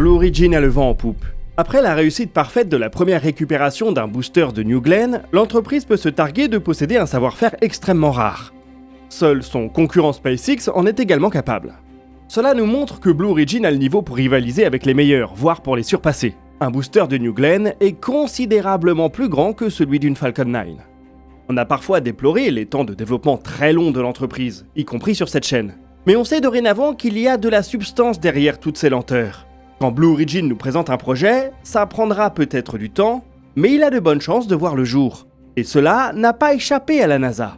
Blue Origin a le vent en poupe. Après la réussite parfaite de la première récupération d'un booster de New Glenn, l'entreprise peut se targuer de posséder un savoir-faire extrêmement rare. Seul son concurrent SpaceX en est également capable. Cela nous montre que Blue Origin a le niveau pour rivaliser avec les meilleurs, voire pour les surpasser. Un booster de New Glenn est considérablement plus grand que celui d'une Falcon 9. On a parfois déploré les temps de développement très longs de l'entreprise, y compris sur cette chaîne. Mais on sait dorénavant qu'il y a de la substance derrière toutes ces lenteurs. Quand Blue Origin nous présente un projet, ça prendra peut-être du temps, mais il a de bonnes chances de voir le jour. Et cela n'a pas échappé à la NASA.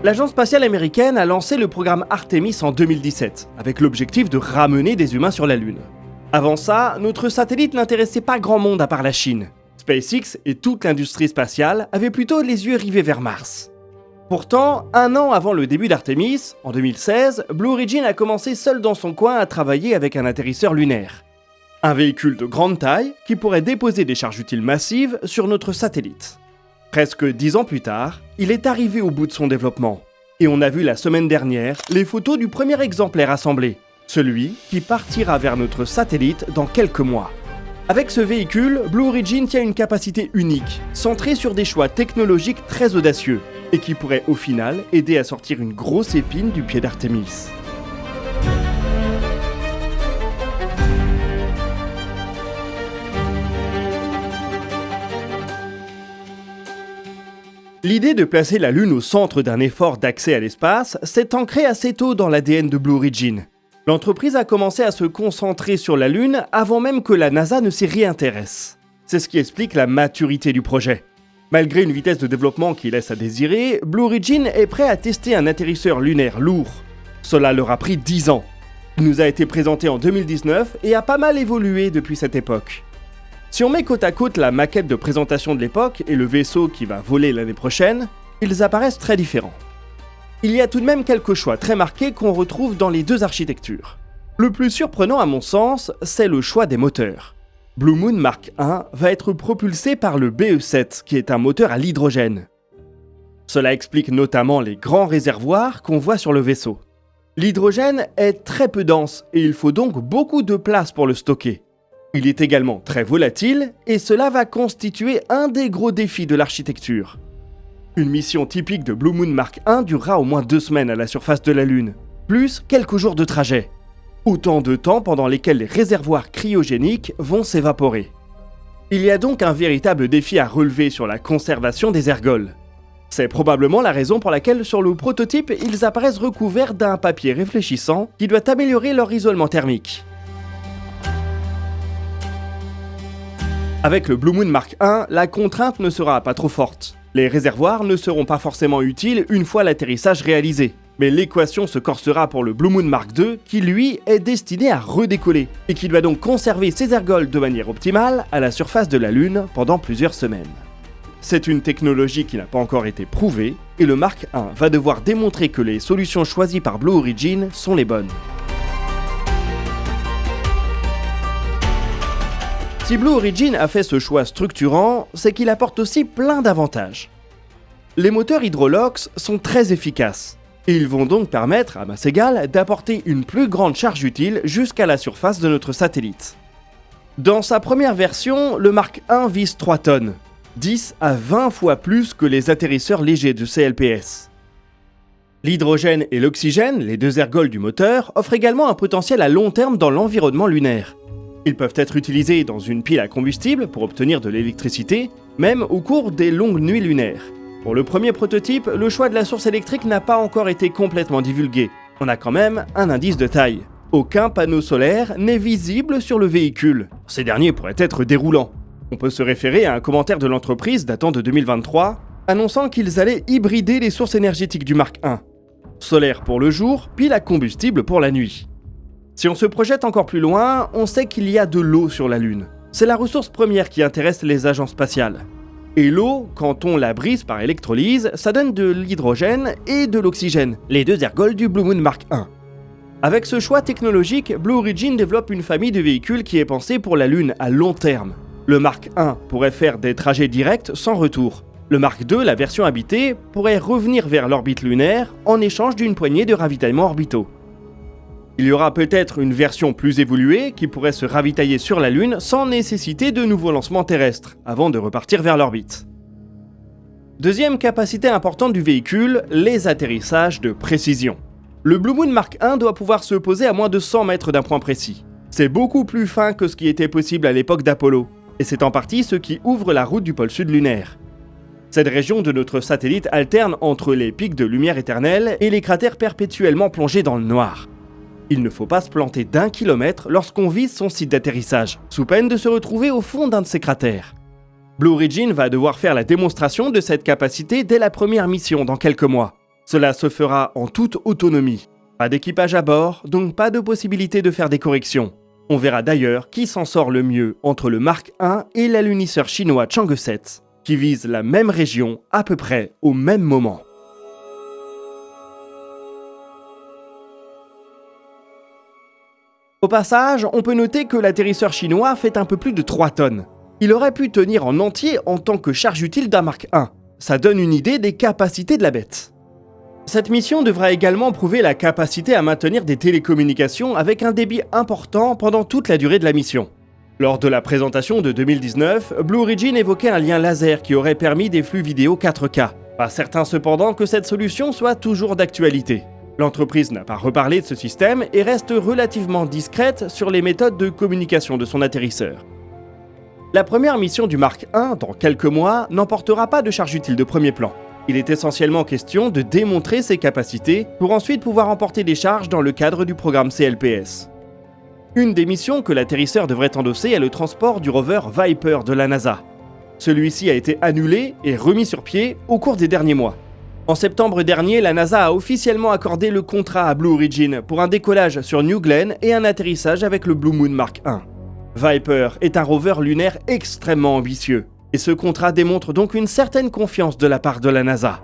L'agence spatiale américaine a lancé le programme Artemis en 2017, avec l'objectif de ramener des humains sur la Lune. Avant ça, notre satellite n'intéressait pas grand monde à part la Chine. SpaceX et toute l'industrie spatiale avaient plutôt les yeux rivés vers Mars. Pourtant, un an avant le début d'Artemis, en 2016, Blue Origin a commencé seul dans son coin à travailler avec un atterrisseur lunaire. Un véhicule de grande taille qui pourrait déposer des charges utiles massives sur notre satellite. Presque 10 ans plus tard, il est arrivé au bout de son développement. Et on a vu la semaine dernière les photos du premier exemplaire assemblé, celui qui partira vers notre satellite dans quelques mois. Avec ce véhicule, Blue Origin tient une capacité unique, centrée sur des choix technologiques très audacieux, et qui pourrait au final aider à sortir une grosse épine du pied d'Artemis. L'idée de placer la Lune au centre d'un effort d'accès à l'espace s'est ancrée assez tôt dans l'ADN de Blue Origin. L'entreprise a commencé à se concentrer sur la Lune avant même que la NASA ne s'y réintéresse. C'est ce qui explique la maturité du projet. Malgré une vitesse de développement qui laisse à désirer, Blue Origin est prêt à tester un atterrisseur lunaire lourd. Cela leur a pris 10 ans. Il nous a été présenté en 2019 et a pas mal évolué depuis cette époque. Si on met côte à côte la maquette de présentation de l'époque et le vaisseau qui va voler l'année prochaine, ils apparaissent très différents. Il y a tout de même quelques choix très marqués qu'on retrouve dans les deux architectures. Le plus surprenant à mon sens, c'est le choix des moteurs. Blue Moon Mark 1 va être propulsé par le BE-7, qui est un moteur à l'hydrogène. Cela explique notamment les grands réservoirs qu'on voit sur le vaisseau. L'hydrogène est très peu dense et il faut donc beaucoup de place pour le stocker. Il est également très volatile et cela va constituer un des gros défis de l'architecture. Une mission typique de Blue Moon Mark 1 durera au moins 2 semaines à la surface de la Lune, plus quelques jours de trajet. Autant de temps pendant lesquels les réservoirs cryogéniques vont s'évaporer. Il y a donc un véritable défi à relever sur la conservation des ergols. C'est probablement la raison pour laquelle sur le prototype, ils apparaissent recouverts d'un papier réfléchissant qui doit améliorer leur isolement thermique. Avec le Blue Moon Mark 1, la contrainte ne sera pas trop forte. Les réservoirs ne seront pas forcément utiles une fois l'atterrissage réalisé. Mais l'équation se corsera pour le Blue Moon Mark 2 qui lui est destiné à redécoller et qui doit donc conserver ses ergols de manière optimale à la surface de la Lune pendant plusieurs semaines. C'est une technologie qui n'a pas encore été prouvée et le Mark 1 va devoir démontrer que les solutions choisies par Blue Origin sont les bonnes. Si Blue Origin a fait ce choix structurant, c'est qu'il apporte aussi plein d'avantages. Les moteurs Hydrolox sont très efficaces. Et ils vont donc permettre, à masse égale, d'apporter une plus grande charge utile jusqu'à la surface de notre satellite. Dans sa première version, le Mark 1 vise 3 tonnes, 10 à 20 fois plus que les atterrisseurs légers de CLPS. L'hydrogène et l'oxygène, les deux ergols du moteur, offrent également un potentiel à long terme dans l'environnement lunaire. Ils peuvent être utilisés dans une pile à combustible pour obtenir de l'électricité, même au cours des longues nuits lunaires. Pour le premier prototype, le choix de la source électrique n'a pas encore été complètement divulgué. On a quand même un indice de taille. Aucun panneau solaire n'est visible sur le véhicule. Ces derniers pourraient être déroulants. On peut se référer à un commentaire de l'entreprise datant de 2023, annonçant qu'ils allaient hybrider les sources énergétiques du Mark 1. Solaire pour le jour, pile à combustible pour la nuit. Si on se projette encore plus loin, on sait qu'il y a de l'eau sur la Lune. C'est la ressource première qui intéresse les agences spatiales. Et l'eau, quand on la brise par électrolyse, ça donne de l'hydrogène et de l'oxygène, les deux ergols du Blue Moon Mark 1. Avec ce choix technologique, Blue Origin développe une famille de véhicules qui est pensée pour la Lune à long terme. Le Mark 1 pourrait faire des trajets directs sans retour. Le Mark II, la version habitée, pourrait revenir vers l'orbite lunaire en échange d'une poignée de ravitaillements orbitaux. Il y aura peut-être une version plus évoluée qui pourrait se ravitailler sur la Lune sans nécessiter de nouveaux lancements terrestres, avant de repartir vers l'orbite. Deuxième capacité importante du véhicule, les atterrissages de précision. Le Blue Moon Mark I doit pouvoir se poser à moins de 100 mètres d'un point précis. C'est beaucoup plus fin que ce qui était possible à l'époque d'Apollo, et c'est en partie ce qui ouvre la route du pôle sud lunaire. Cette région de notre satellite alterne entre les pics de lumière éternelle et les cratères perpétuellement plongés dans le noir. Il ne faut pas se planter d'1 kilomètre lorsqu'on vise son site d'atterrissage, sous peine de se retrouver au fond d'un de ces cratères. Blue Origin va devoir faire la démonstration de cette capacité dès la première mission dans quelques mois. Cela se fera en toute autonomie. Pas d'équipage à bord, donc pas de possibilité de faire des corrections. On verra d'ailleurs qui s'en sort le mieux entre le Mark I et l'alunisseur chinois Chang'e 7, qui vise la même région à peu près au même moment. Au passage, on peut noter que l'atterrisseur chinois fait un peu plus de 3 tonnes. Il aurait pu tenir en entier en tant que charge utile d'un Mark I. Ça donne une idée des capacités de la bête. Cette mission devra également prouver la capacité à maintenir des télécommunications avec un débit important pendant toute la durée de la mission. Lors de la présentation de 2019, Blue Origin évoquait un lien laser qui aurait permis des flux vidéo 4K. Pas certain cependant que cette solution soit toujours d'actualité. L'entreprise n'a pas reparlé de ce système et reste relativement discrète sur les méthodes de communication de son atterrisseur. La première mission du Mark I, dans quelques mois, n'emportera pas de charge utile de premier plan. Il est essentiellement question de démontrer ses capacités pour ensuite pouvoir emporter des charges dans le cadre du programme CLPS. Une des missions que l'atterrisseur devrait endosser est le transport du rover Viper de la NASA. Celui-ci a été annulé et remis sur pied au cours des derniers mois. En septembre dernier, la NASA a officiellement accordé le contrat à Blue Origin pour un décollage sur New Glenn et un atterrissage avec le Blue Moon Mark I. Viper est un rover lunaire extrêmement ambitieux, et ce contrat démontre donc une certaine confiance de la part de la NASA.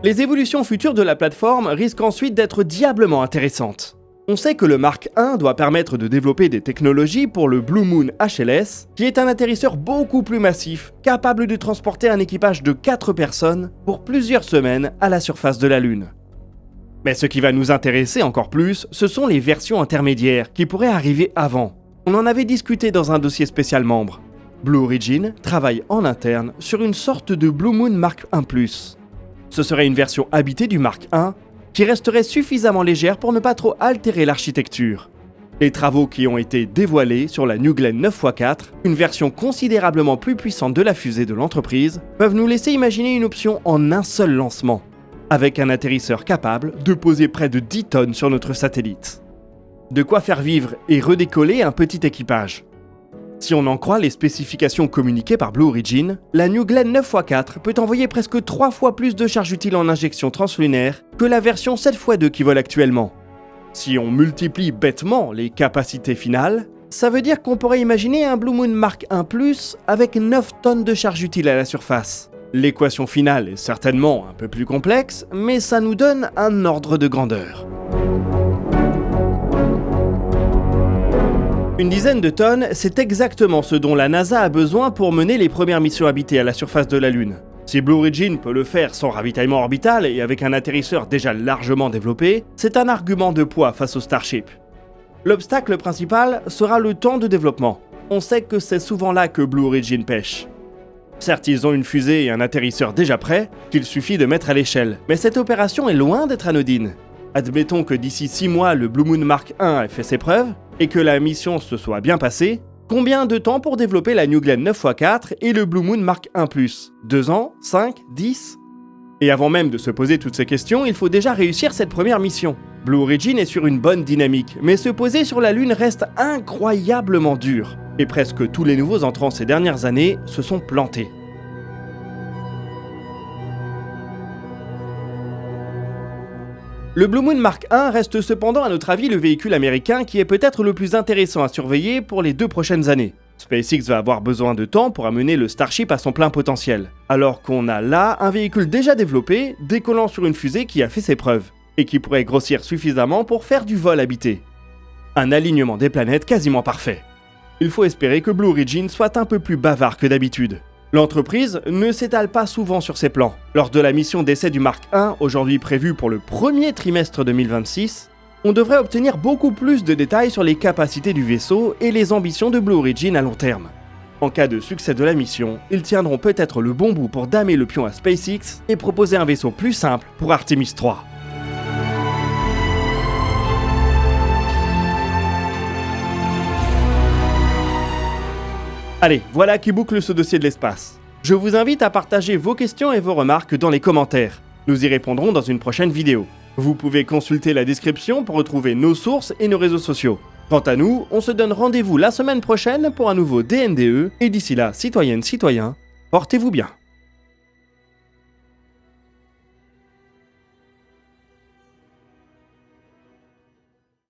Les évolutions futures de la plateforme risquent ensuite d'être diablement intéressantes. On sait que le Mark I doit permettre de développer des technologies pour le Blue Moon HLS, qui est un atterrisseur beaucoup plus massif, capable de transporter un équipage de 4 personnes pour plusieurs semaines à la surface de la Lune. Mais ce qui va nous intéresser encore plus, ce sont les versions intermédiaires qui pourraient arriver avant. On en avait discuté dans un dossier spécial membre. Blue Origin travaille en interne sur une sorte de Blue Moon Mark I+. Ce serait une version habitée du Mark I, qui resterait suffisamment légère pour ne pas trop altérer l'architecture. Les travaux qui ont été dévoilés sur la New Glenn 9x4, une version considérablement plus puissante de la fusée de l'entreprise, peuvent nous laisser imaginer une option en un seul lancement, avec un atterrisseur capable de poser près de 10 tonnes sur notre satellite. De quoi faire vivre et redécoller un petit équipage. Si on en croit les spécifications communiquées par Blue Origin, la New Glenn 9x4 peut envoyer presque 3 fois plus de charge utile en injection translunaire que la version 7x2 qui vole actuellement. Si on multiplie bêtement les capacités finales, ça veut dire qu'on pourrait imaginer un Blue Moon Mark I+ avec 9 tonnes de charge utile à la surface. L'équation finale est certainement un peu plus complexe, mais ça nous donne un ordre de grandeur. Une dizaine de tonnes, c'est exactement ce dont la NASA a besoin pour mener les premières missions habitées à la surface de la Lune. Si Blue Origin peut le faire sans ravitaillement orbital et avec un atterrisseur déjà largement développé, c'est un argument de poids face au Starship. L'obstacle principal sera le temps de développement. On sait que c'est souvent là que Blue Origin pêche. Certes, ils ont une fusée et un atterrisseur déjà prêts, qu'il suffit de mettre à l'échelle, mais cette opération est loin d'être anodine. Admettons que d'ici 6 mois, le Blue Moon Mark I ait fait ses preuves, et que la mission se soit bien passée, combien de temps pour développer la New Glenn 9x4 et le Blue Moon Mark I+? 2 ans? 5? 10? Et avant même de se poser toutes ces questions, il faut déjà réussir cette première mission. Blue Origin est sur une bonne dynamique, mais se poser sur la Lune reste incroyablement dur, et presque tous les nouveaux entrants ces dernières années se sont plantés. Le Blue Moon Mark I reste cependant à notre avis le véhicule américain qui est peut-être le plus intéressant à surveiller pour les 2 prochaines années. SpaceX va avoir besoin de temps pour amener le Starship à son plein potentiel, alors qu'on a là un véhicule déjà développé, décollant sur une fusée qui a fait ses preuves, et qui pourrait grossir suffisamment pour faire du vol habité. Un alignement des planètes quasiment parfait. Il faut espérer que Blue Origin soit un peu plus bavard que d'habitude. L'entreprise ne s'étale pas souvent sur ses plans. Lors de la mission d'essai du Mark 1, aujourd'hui prévue pour le premier trimestre 2026, on devrait obtenir beaucoup plus de détails sur les capacités du vaisseau et les ambitions de Blue Origin à long terme. En cas de succès de la mission, ils tiendront peut-être le bon bout pour damer le pion à SpaceX et proposer un vaisseau plus simple pour Artemis 3. Allez, voilà qui boucle ce dossier de l'espace. Je vous invite à partager vos questions et vos remarques dans les commentaires. Nous y répondrons dans une prochaine vidéo. Vous pouvez consulter la description pour retrouver nos sources et nos réseaux sociaux. Quant à nous, on se donne rendez-vous la semaine prochaine pour un nouveau DNDE, et d'ici là, citoyennes, citoyens, portez-vous bien.